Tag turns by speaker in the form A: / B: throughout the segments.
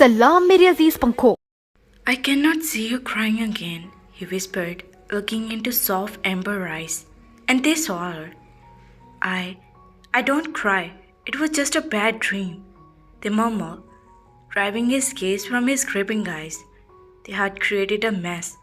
A: सलाम मेरे अजीज पंखों.
B: I cannot see you crying again, he whispered, looking into soft amber eyes. And they swallowed. I don't cry. It was just a bad dream, they murmured, driving his gaze from his gripping eyes. They had created a mess.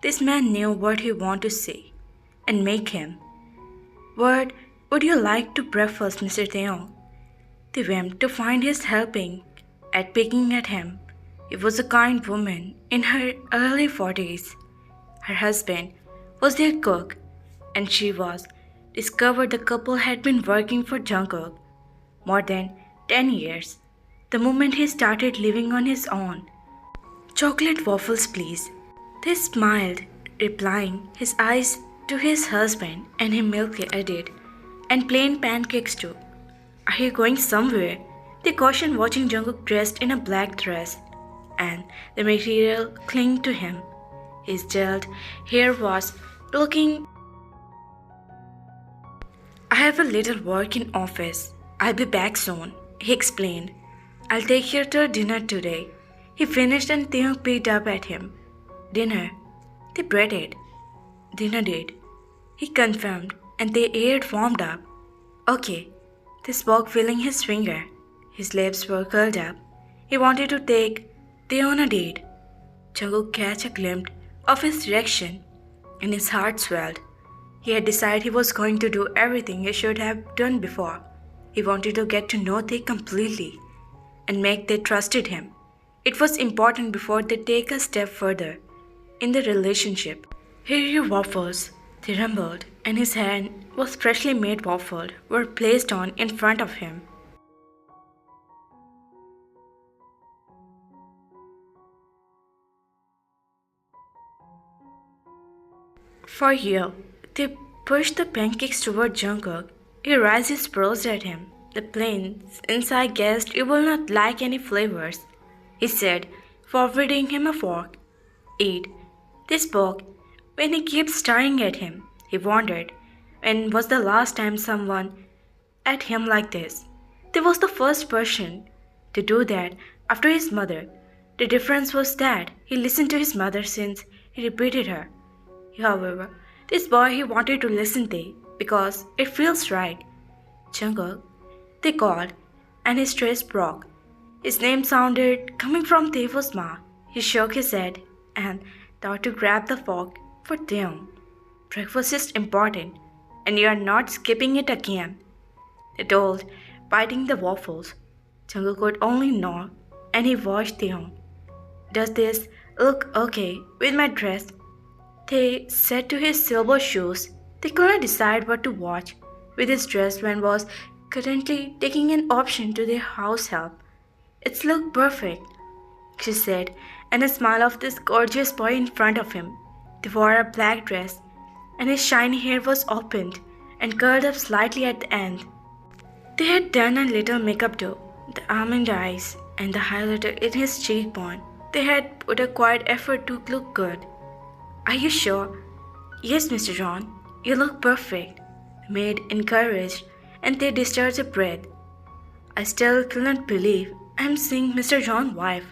B: This man knew what he wanted to say and make him. What would you like to breakfast, Mr. Theon? They went to find his helping at picking at him. It was a kind woman in her early 40s. Her husband was their cook, and she was discovered the couple had been working for Jungkook more than 10 years, the moment he started living on his own. Chocolate waffles, please. They smiled, replying his eyes to his husband, and he milkily added, and plain pancakes too. Are you going somewhere? They cautioned, watching Jungkook dressed in a black dress and the material cling to him. His gelled hair was looking. I have a little work in office. I'll be back soon, he explained. I'll take you to dinner today. He finished and Theo picked up at him. Dinner? They breaded. Dinner did. He confirmed, and the air warmed up. Okay. They spoke, feeling his finger. His lips were curled up. He wanted to take Theo on a date. Jungkook catch a glimpse of his direction, and his heart swelled. He had decided he was going to do everything he should have done before. He wanted to get to know Tae completely and make they trusted him. It was important before they take a step further in the relationship. Here are your waffles, they rumbled, and his hand was freshly made waffles were placed on in front of him. For you, they pushed the pancakes toward Jungkook. He raised his brows at him. The plains inside guessed you will not like any flavors, he said, forwarding him a fork. Eat. They spoke. When he kept staring at him, he wondered when was the last time someone at him like this. They was the first person to do that after his mother. The difference was that he listened to his mother since he repeated her. However, this boy he wanted to listen to because it feels right. Jungkook, they called, and his stress broke. His name sounded coming from Taewook's mouth. He shook his head and thought to grab the fork for Taewook. Breakfast is important, and you are not skipping it again, they told, biting the waffles. Jungkook could only nod, and he watched Taewook. Does this look okay with my dress? They said to his silver shoes. They could not decide what to watch with his dress when was currently taking an option to their house help. It's look perfect, she said, and a smile of this gorgeous boy in front of him. They wore a black dress, and his shiny hair was opened and curled up slightly at the end. They had done a little makeup too, the almond eyes and the highlighter in his cheekbone. They had put a quiet effort to look good. Are you sure? Yes, Mr. John. You look perfect, the maid encouraged, and they discharged a breath. I still cannot believe I am seeing Mr. John's wife,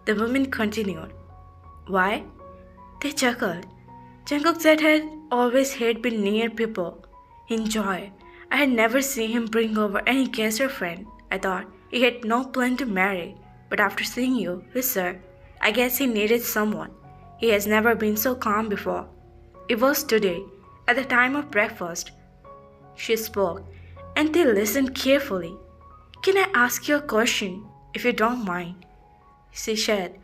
B: the woman continued. Why? They chuckled. Jungkook said he had always hated being near people. He enjoyed. I had never seen him bring over any guest or friend. I thought he had no plan to marry, but after seeing you, sir, I guess he needed someone. He has never been so calm before. It was today, at the time of breakfast. She spoke, and they listened carefully. Can I ask you a question, if you don't mind? She said,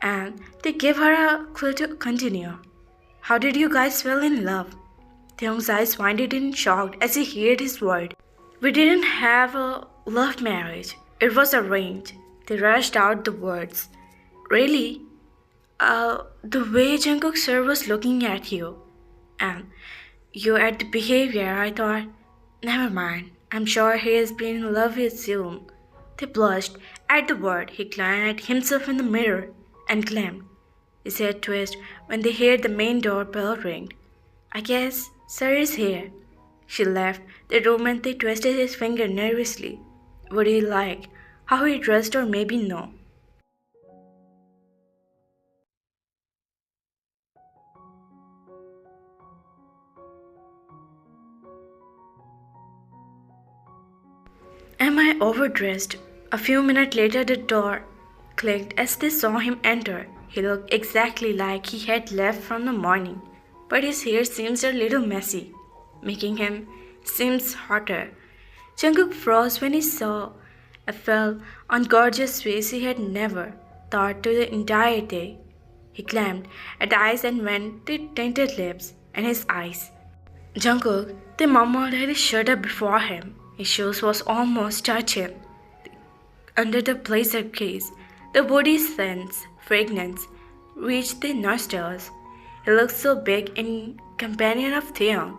B: and they gave her a clue to continue. How did you guys fall in love? Taewook's eyes widened in shock as he heard his word. We didn't have a love marriage. It was arranged. They rushed out the words. Really? The way Jungkook sir was looking at you, and you at the behavior, I thought, never mind, I'm sure he has been in love with you. They blushed at the word. He glanced at himself in the mirror and claimed. His head twisted when they heard the main door bell ring. I guess sir is here. She left The romantic twisted his finger nervously. Would he like how he dressed or maybe no? Am I overdressed? A few minutes later, the door clicked as they saw him enter. He looked exactly like he had left from the morning, but his hair seems a little messy, making him seems hotter. Jungkook froze when he saw a fell on gorgeous face he had never thought to the entire day. He clamped at the eyes and went to tinted lips and his eyes. Jungkook, the mumbled had his shirt up before him. His shoes was almost touching under the blazer case. The body scents, fragrance reached their nostrils. He looked so big in companion of Theon.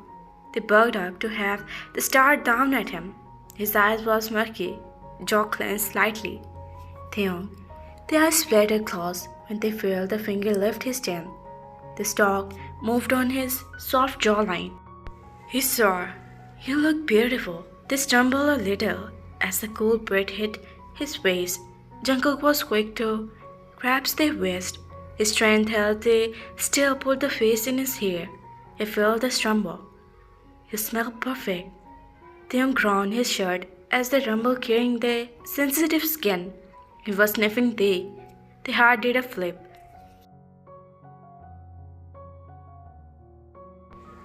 B: They bugged up to have the star down at him. His eyes was murky, jaw clenched slightly. Theon, their eyes fluttered close when they felt the finger lift his chin. The stalk moved on his soft jawline. He saw. He looked beautiful. They stumbled a little as the cool breath hit his face. Jungkook was quick to grasp their waist. His strength held they still put the face in his hair. He felt the stumble. He smelled perfect. Theon ground his shirt as they rumbled carrying their sensitive skin. He was sniffing they. The heart did a flip.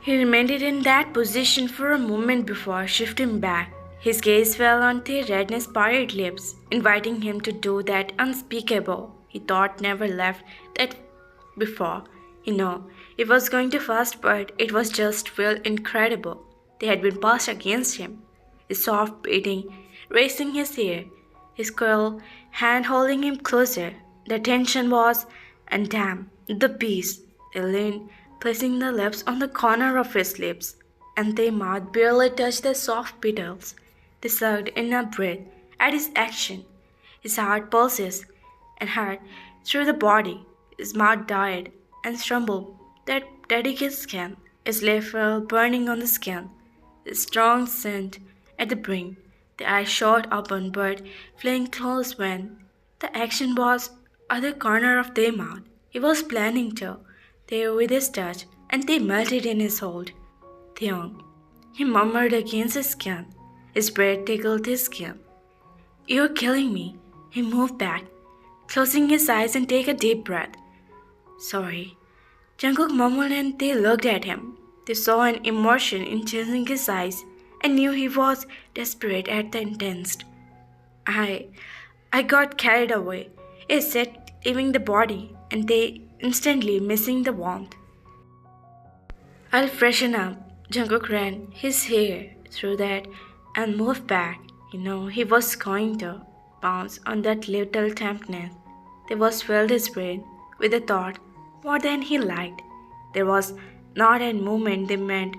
B: He remained in that position for a moment before shifting back. His gaze fell on the redness-parted lips, inviting him to do that unspeakable he thought never left that before. He knew it was going to fast, but it was just feel incredible. They had been passed against him, his soft beating, racing his hair, his curled hand holding him closer. The tension was, and damn, the peace. They leaned, placing the lips on the corner of his lips, and their mouth barely touched the soft petals. They sucked in a breath at his action. His heart pulses and hurt through the body. His mouth died and trembled. That delicate skin, his lip fell burning on the skin. The strong scent at the brink. The eyes shot open but flaying close when the action was other corner of their mouth. He was planning to. They were with his touch, and they melted in his hold. Theon, he murmured against his skin. His breath tickled his skin. You're killing me. He moved back, closing his eyes and take a deep breath. Sorry. Jungkook murmured and they looked at him. They saw an emotion in changing his eyes and knew he was desperate at the intense. I got carried away. He said, leaving the body, and they instantly missing the warmth. I'll freshen up. Jungkook ran his hair through that and moved back. He was going to bounce on that little dampness. There was filled his brain with the thought more than he liked. There was not a moment they meant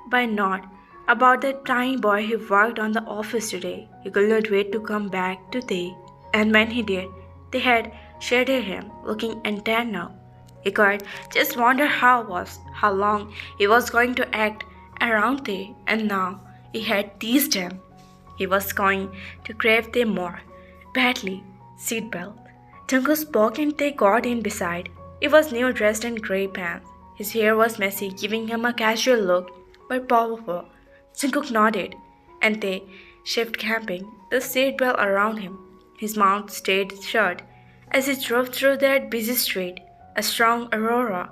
B: by not about the tiny boy who worked on the office today. He could not wait to come back to they, and when he did, they had shaded him, looking entire now. He could just wonder how long he was going to act around there, and now he had teased him. He was going to crave them more. Badly. Seatbelt. Jungkook spoke and they got in beside. He was new dressed in grey pants. His hair was messy, giving him a casual look, but powerful. Jungkook nodded, and they shifted camping, the seatbelt around him. His mouth stayed shut as he drove through that busy street, a strong aurora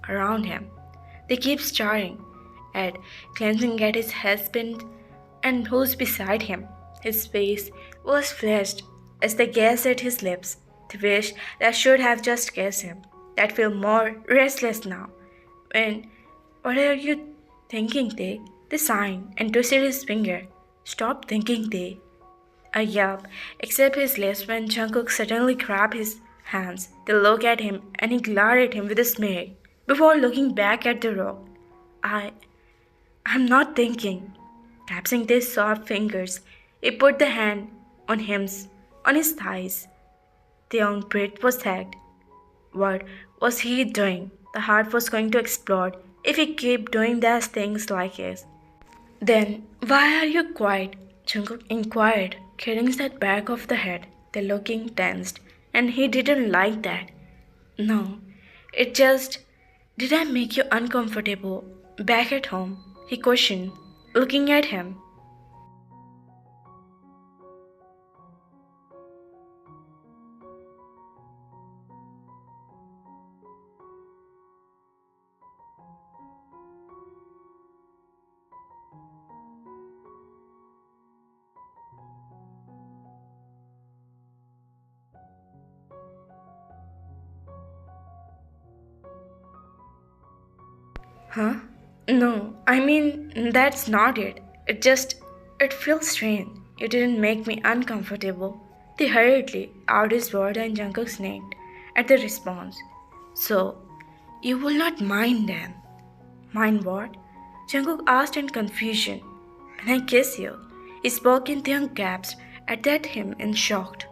B: around him. They kept staring at, glancing at his husband and who's beside him. His face was flushed as they gazed at his lips. The wish that should have just kissed him, that felt more restless now. What are you thinking, Tae? They signed and twisted his finger. Stop thinking, Tae. A yelp except his lips when Jungkook suddenly grabbed his hands. They looked at him and he glared at him with a smirk before looking back at the road. I'm not thinking. Capsing their soft fingers, he put the hand on his thighs. The young breath was hacked. What was he doing? The heart was going to explode if he kept doing those things like his. Then, why are you quiet? Jungkook inquired, getting that back of the head, the looking tensed, and he didn't like that. No, it just. Did I make you uncomfortable? Back at home? He questioned, looking at him. Huh? No, I mean, that's not it. It feels strange. You didn't make me uncomfortable. They hurriedly out his word and Jungkook snapped at the response. So, you will not mind then? Mind what? Jungkook asked in confusion. When I kiss you, he spoke in thin gaps at that him in shocked.